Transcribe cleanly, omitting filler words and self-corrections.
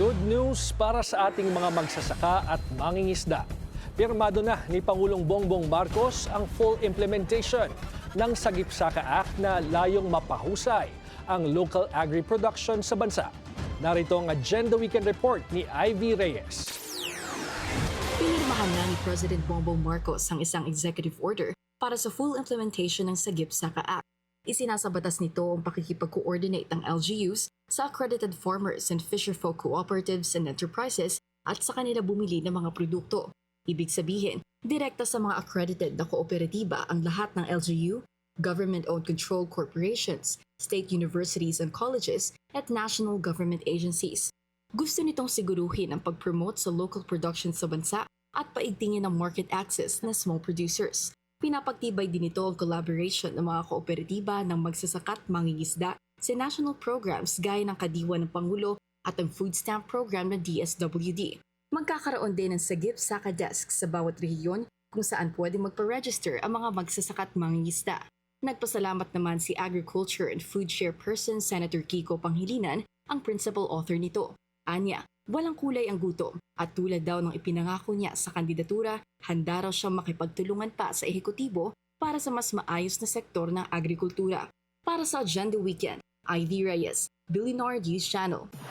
Good news para sa ating mga magsasaka at mangingisda. Pirmado na ni Pangulong Bongbong Marcos ang full implementation ng Sagip Saka Act na layong mapahusay ang local agri-production sa bansa. Narito ang Agenda Weekend Report ni Ivy Reyes. Pinirmahan na ni President Bongbong Marcos ang isang executive order para sa full implementation ng Sagip Saka Act. Isinasabatas nito ang pakikipag-coordinate ng LGUs sa accredited farmers and fisherfolk cooperatives and enterprises at sa kanila bumili ng mga produkto. Ibig sabihin, direkta sa mga accredited na kooperatiba ang lahat ng LGU, government-owned controlled corporations, state universities and colleges, at national government agencies. Gusto nitong siguruhin ang pag-promote sa local production sa bansa at paigtingin ang market access ng small producers. Pinapagtibay din ito ang collaboration ng mga kooperatiba ng magsasaka at mangingisda sa national programs gaya ng Kadiwa ng Pangulo at ang food stamp program ng DSWD. Magkakaroon din ng Sagip Saka Desk sa bawat rehiyon kung saan pwede magpa-register ang mga magsasaka at mangingisda. Nagpasalamat naman si Agriculture and Food Chairperson Senator Kiko Panghilinan, ang principal author nito. Anya, walang kulay ang gutom at tulad daw ng ipinangako niya sa kandidatura, handa raw siyang makipagtulungan pa sa ehekutibo para sa mas maayos na sektor ng agrikultura. Para sa Agenda Weekend, Ivy Reyes, Billionaire News Channel.